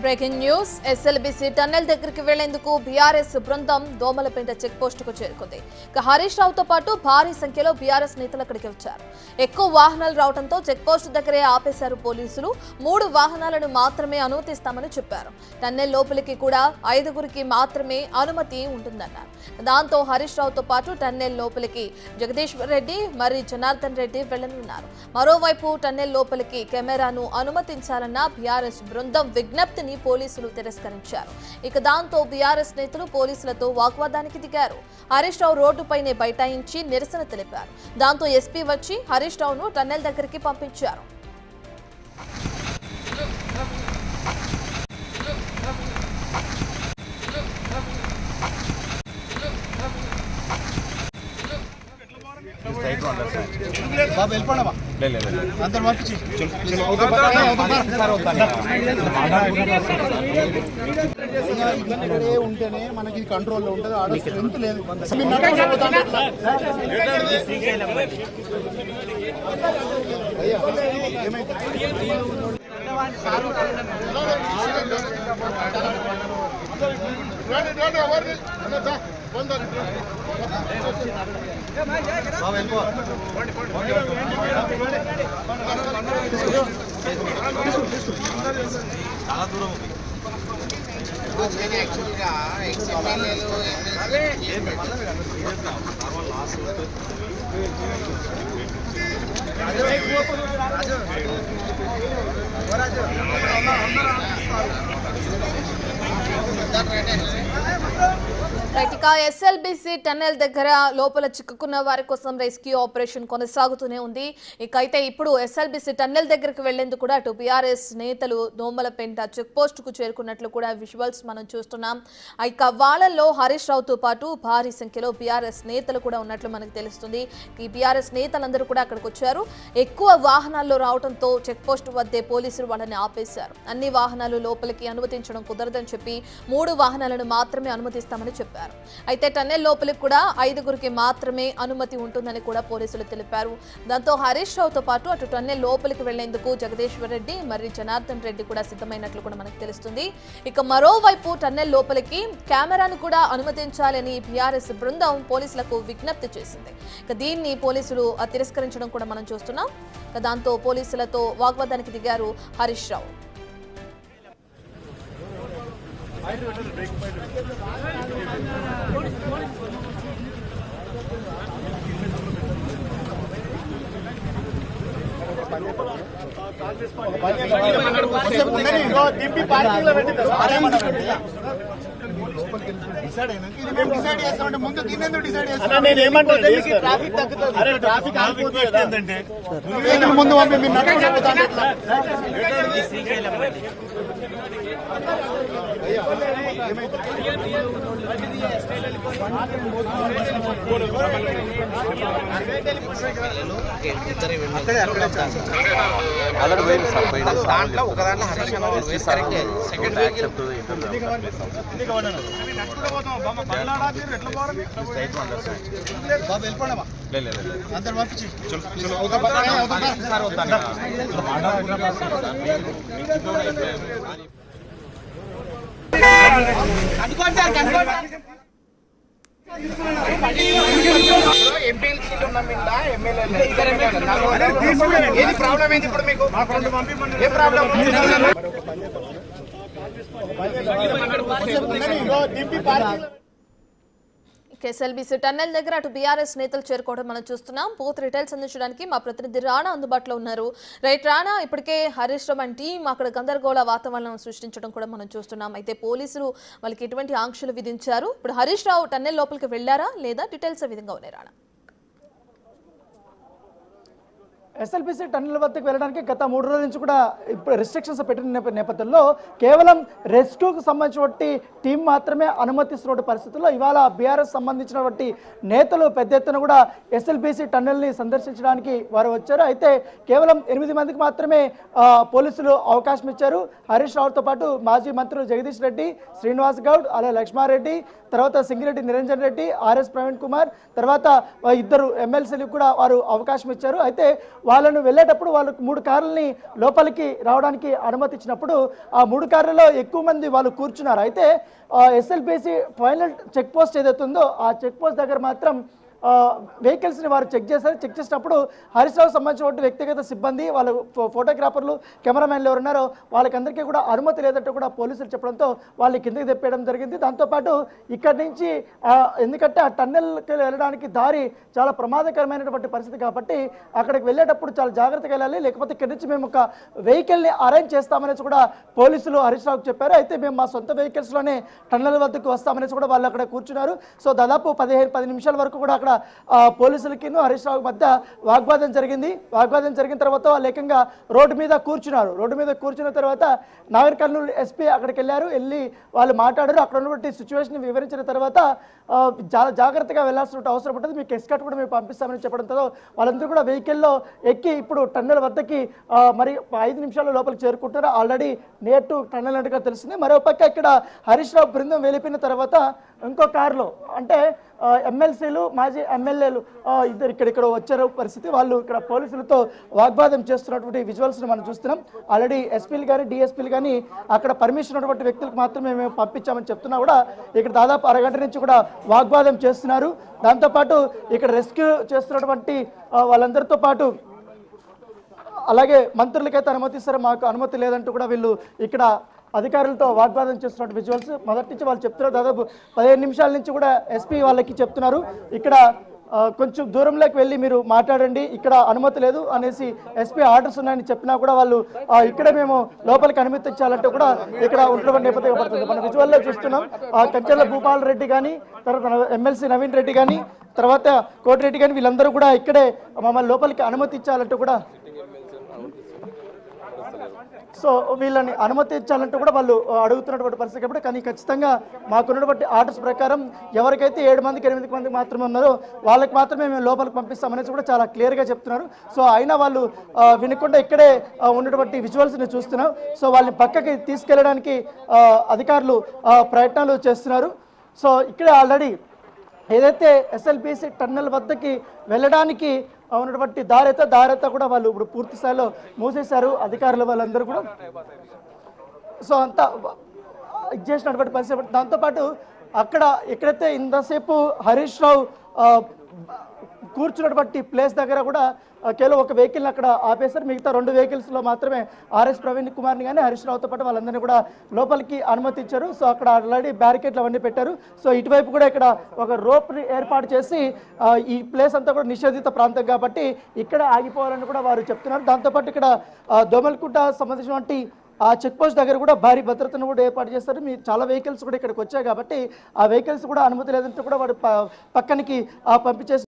Breaking news SLBC tunnel దగ్గరికి వెళ్లేందుకు BRS బృందం దోమలపేట చెక్ పోస్ట్ కు చేరుకుంది. హరీష్ రావుతో పాటు భారీ సంఖ్యలో బీఆర్ఎస్ నేతలు అక్కడికి వచ్చారు. ఎక్కువ వాహనాలు రావడంతో చెక్ పోస్ట్ దగ్గరే ఆపేశారు పోలీసులు. 3 వాహనాలను మాత్రమే అనుమతిస్తామని చెప్పారు. టన్నెల్ లోపలికి కూడా 5గురికి మాత్రమే అనుమతి ఉంటుందన్నారు. దాంతో హరీష్ రావుతో పాటు టన్నెల్ లోపలికి జగదీశ్వర్ రెడ్డి మరి జనార్దన్ రెడ్డి వెళ్లనున్నారు. మరోవైపు టన్నెల్ లోపలికి కెమెరాను అనుమతించాలన్న బీఆర్ఎస్ బృందం విజ్ఞప్తిని పోలీసులు తిరస్కరించారు. ఇక దాంతో బీఆర్ఎస్ నేతలు పోలీసులతో వాగ్వాదానికి దిగారు. హరీష్ రావు రోడ్డుపైనే బైఠాయించి నిరసన తెలిపారు. దాంతో ఎస్పీ వచ్చి హరీష్ రావును టన్నెల్ దగ్గరికి పంపించారు. ఉంటేనే మనకి కంట్రోల్లో ఉంటుంది. ఆడ స్ట్రెంత్ లేదు. చాలా దూరం ఉంది. ఎస్ఎల్బీసీ టన్నెల్ దగ్గర లోపల చిక్కుకున్న వారి కోసం రెస్క్యూ ఆపరేషన్ కొనసాగుతూనే ఉంది. అయితే ఇప్పుడు ఎస్ఎల్బీసీ టన్నెల్ దగ్గరకు వెళ్లేందుకు కూడా అటు బీఆర్ఎస్ నేతలు దోమలపేట చెక్ పోస్ట్ కు చేరుకున్నట్లు కూడా విజువల్స్ మనం చూస్తున్నాం. ఇక వాళ్ళల్లో హరీష్ రావుతో పాటు భారీ సంఖ్యలో బీఆర్ఎస్ నేతలు కూడా ఉన్నట్లు మనకు తెలుస్తుంది. ఈ బీఆర్ఎస్ నేతలందరూ కూడా అక్కడికి వచ్చారు. ఎక్కువ వాహనాల్లో రావడంతో చెక్ పోస్ట్ వద్దే పోలీసులు వాళ్ళని ఆపేశారు. అన్ని వాహనాలు లోపలికి అనుమతించడం కుదరదని చెప్పి 3 వాహనాలను మాత్రమే అనుమతిస్తామని చెప్పారు. అయితే టన్నెల్ లోపలికి కూడా 5గురికి మాత్రమే అనుమతి ఉంటుందని కూడా పోలీసులు తెలిపారు. దాంతో హరీష్ రావుతో పాటు అటు టన్నెల్ లోపలికి వెళ్లేందుకు జగదీశ్వర్ రెడ్డి మరి జనార్దన్ రెడ్డి కూడా సిద్ధమైనట్లు కూడా మనకు తెలుస్తుంది. ఇక మరోవైపు టన్నెల్ లోపలికి కెమెరాను కూడా అనుమతించాలని బీఆర్ఎస్ బృందం పోలీసులకు విజ్ఞప్తి చేసింది. ఇక దీన్ని పోలీసులు తిరస్కరించడం కూడా మనం చూస్తున్నాం. దాంతో పోలీసులతో వాగ్వాదానికి దిగారు హరీష్ రావు. ముందు దీన్ని డిసైడ్ ముందు దాంట్లో ఒక దాంట్లో హరీష్ ఎంపీఎల్సీలు ఉన్న మీద ఎమ్మెల్యేలు ప్రాబ్లం ఏంది ఇప్పుడు మీకు? ఏ ప్రాబ్లం? ఎస్ఎల్బీసీ టన్నెల్ దగ్గర అటు బీఆర్ఎస్ నేతలు చేరుకోవడం మనం చూస్తున్నాం. పూర్తి డీటెయిల్స్ అందించడానికి మా ప్రతినిధి రాణా అందుబాటులో ఉన్నారు. రైట్ రాణా, ఇప్పటికే హరీష్ రావు అండ్ టీం అక్కడ గందరగోళ వాతావరణం సృష్టించడం కూడా మనం చూస్తున్నాం. అయితే పోలీసులు వాళ్ళకి ఎటువంటి ఆంక్షలు విధించారు? ఇప్పుడు హరీష్ రావు టన్నెల్ లోపలికి వెళ్లారా లేదా? డీటెయిల్స్ ఏ విధంగా ఉన్నాయి రాణా? ఎస్ఎల్బీసీ టన్నెల్ వద్దకు వెళ్ళడానికి గత 3 రోజుల నుంచి కూడా ఇప్పుడు రెస్ట్రిక్షన్స్ పెట్టిన నేపథ్యంలో కేవలం రెస్క్యూకు సంబంధించినటువంటి టీం మాత్రమే అనుమతిస్తున్న పరిస్థితుల్లో ఇవాళ బీఆర్ఎస్ సంబంధించినటువంటి నేతలు పెద్ద ఎత్తున కూడా ఎస్ఎల్బీసీ టన్నెల్ని సందర్శించడానికి వారు వచ్చారు. అయితే కేవలం 8 మందికి మాత్రమే పోలీసులు అవకాశం ఇచ్చారు. హరీష్ రావుతో పాటు మాజీ మంత్రులు జగదీష్ రెడ్డి, శ్రీనివాస్ గౌడ్, అలాగే లక్ష్మారెడ్డి, తర్వాత సింగిరెడ్డి నిరంజన్ రెడ్డి, ఆర్ఎస్ ప్రవీణ్ కుమార్, తర్వాత 2 ఎమ్మెల్సీలకు కూడా వారు అవకాశం ఇచ్చారు. అయితే వాళ్ళను వెళ్ళేటప్పుడు వాళ్ళకు 3 కార్లని లోపలికి రావడానికి అనుమతి ఇచ్చినప్పుడు ఆ 3 కార్లలో ఎక్కువ మంది వాళ్ళు కూర్చున్నారు. అయితే ఎస్ఎల్బిసి ఫైనల్ చెక్ పోస్ట్ ఏదైతే ఉందో ఆ చెక్ పోస్ట్ దగ్గర మాత్రం వెహికల్స్ని వారు చెక్ చేశారు. చెక్ చేసినప్పుడు హరీష్ రావుకు సంబంధించిన వ్యక్తిగత సిబ్బంది, వాళ్ళ ఫోటోగ్రాఫర్లు, కెమెరామెన్లు ఎవరున్నారో వాళ్ళకందరికీ కూడా అనుమతి లేదంటూ కూడా పోలీసులు చెప్పడంతో వాళ్ళు కిందకి తెప్పేయడం జరిగింది. దాంతోపాటు ఇక్కడి నుంచి ఎందుకంటే ఆ టన్నెల్కి వెళ్ళడానికి దారి చాలా ప్రమాదకరమైనటువంటి పరిస్థితి కాబట్టి అక్కడికి వెళ్ళేటప్పుడు చాలా జాగ్రత్తగా వెళ్ళాలి, లేకపోతే ఇక్కడి నుంచి మేము ఒక వెహికల్ని అరేంజ్ చేస్తామనేసి కూడా పోలీసులు హరీష్ రావుకు చెప్పారు. అయితే మేము మా సొంత వెహికల్స్లోనే టన్నెల్ వద్దకు వస్తామనేసి కూడా వాళ్ళు అక్కడ కూర్చున్నారు. సో దాదాపు 10 నిమిషాల వరకు కూడా అక్కడ పోలీసులకి హరీష్ రావు మధ్య వాగ్వాదం జరిగింది. వాగ్వాదం జరిగిన తర్వాత వాళ్ళు ఏకంగా రోడ్డు మీద కూర్చున్నారు. రోడ్డు మీద కూర్చున్న తర్వాత నాగర్ కర్నూలు ఎస్పీ అక్కడికి వెళ్ళి వాళ్ళు మాట్లాడారు. అక్కడ ఉన్నటువంటి సిచ్యువేషన్ వివరించిన తర్వాత చాలా జాగ్రత్తగా వెళ్లాల్సిన అవసరం ఉంటుంది, మీకు ఎస్కాట్ కూడా మేము పంపిస్తామని చెప్పడంతో వాళ్ళందరూ కూడా వెహికల్లో ఎక్కి ఇప్పుడు టన్నెల్ వద్దకి మరి 5 నిమిషాల లోపలికి చేరుకుంటారు. ఆల్రెడీ నియర్ టు టన్నెల్ అన్నట్టుగా తెలిసింది. మరోపక్క ఇక్కడ హరీష్ రావు బృందం వెళ్ళిపోయిన తర్వాత ఇంకో కారులో అంటే ఎమ్మెల్సీలు, మాజీ ఎమ్మెల్యేలు ఇద్దరు ఇక్కడ వచ్చారు పరిస్థితి. వాళ్ళు ఇక్కడ పోలీసులతో వాగ్వాదం చేస్తున్నటువంటి విజువల్స్ని మనం చూస్తున్నాం. ఆల్రెడీ ఎస్పీలు కానీ డిఎస్పీలు కానీ అక్కడ పర్మిషన్ ఉన్నటువంటి వ్యక్తులకు మాత్రమే మేము పంపించామని చెప్తున్నా కూడా ఇక్కడ దాదాపు అరగంట నుంచి కూడా వాగ్వాదం చేస్తున్నారు. దాంతోపాటు ఇక్కడ రెస్క్యూ చేస్తున్నటువంటి వాళ్ళందరితో పాటు అలాగే మంత్రులకైతే అనుమతిస్తారు, మాకు అనుమతి లేదంటూ కూడా వీళ్ళు ఇక్కడ అధికారులతో వాగ్వాదం చేస్తున్న విజువల్స్ మొదటి నుంచి వాళ్ళు చెప్తున్నారు. దాదాపు 15 నిమిషాల నుంచి కూడా ఎస్పీ వాళ్ళకి చెప్తున్నారు ఇక్కడ కొంచెం దూరంలోకి వెళ్ళి మీరు మాట్లాడండి, ఇక్కడ అనుమతి లేదు అనేసి ఎస్పీ ఆర్డర్స్ ఉన్నాయని చెప్పినా కూడా వాళ్ళు ఇక్కడే మేము లోపలికి అనుమతించాలంటే కూడా ఇక్కడ ఉన్నటువంటి నేపథ్యం పడుతుంది. మన విజువల్లో చూస్తున్నాం కంచెల భూపాల్ రెడ్డి కానీ, తర్వాత ఎమ్మెల్సీ నవీన్ రెడ్డి కానీ, తర్వాత కోటిరెడ్డి కానీ వీళ్ళందరూ కూడా ఇక్కడే మమ్మల్ని లోపలికి అనుమతించాలంటూ కూడా సో వీళ్ళని అనుమతించాలంటూ కూడా వాళ్ళు అడుగుతున్నటువంటి పరిస్థితి కాబట్టి కానీ ఖచ్చితంగా మాకున్నటువంటి ఆర్డర్స్ ప్రకారం ఎవరికైతే 7 మందికి 8 మందికి మాత్రమే ఉన్నారో వాళ్ళకి మాత్రమే మేము లోపలికి పంపిస్తామనేసి కూడా చాలా క్లియర్గా చెప్తున్నారు. సో అయినా వాళ్ళు వినకుండా ఇక్కడే ఉన్నటువంటి విజువల్స్ని చూస్తున్నాం. సో వాళ్ళని పక్కకి తీసుకెళ్ళడానికి అధికారులు ప్రయత్నాలు చేస్తున్నారు. సో ఇక్కడే ఆల్రెడీ ఏదైతే ఎస్ఎల్బిసి టన్నెల్ వద్దకి వెళ్ళడానికి ఉన్నటువంటి దారైతే కూడా వాళ్ళు ఇప్పుడు పూర్తి స్థాయిలో మూసేశారు అధికారులు వాళ్ళందరూ కూడా. సో అంతా ఇది చేసినటువంటి పరిస్థితి. దాంతోపాటు అక్కడ ఎక్కడైతే ఇంతసేపు హరీష్ రావు కూర్చున్నటువంటి ప్లేస్ దగ్గర కూడా కేవలం ఒక వెహికల్ని అక్కడ ఆపేశారు. మిగతా 2 వెహికల్స్లో మాత్రమే ఆర్ఎస్ ప్రవీణ్ కుమార్ని కానీ హరీష్ రావుతో పాటు వాళ్ళందరినీ కూడా లోపలికి అనుమతించారు. సో అక్కడ ఆల్రెడీ బ్యారికేడ్లు అవన్నీ పెట్టారు. సో ఇటువైపు కూడా ఇక్కడ ఒక రోప్ని ఏర్పాటు చేసి ఈ ప్లేస్ అంతా కూడా నిషేధిత ప్రాంతం కాబట్టి ఇక్కడ ఆగిపోవాలని కూడా వారు చెప్తున్నారు. దాంతోపాటు ఇక్కడ దోమల్కుంట సంబంధించినటువంటి ఆ చెక్ పోస్ట్ దగ్గర కూడా భారీ భద్రతను కూడా ఏర్పాటు చేస్తారు. మీ చాలా వెహికల్స్ కూడా ఇక్కడికి వచ్చాయి కాబట్టి ఆ వెహికల్స్ కూడా అనుమతి లేదంటే కూడా వాడు పక్కనికి పంపించేసి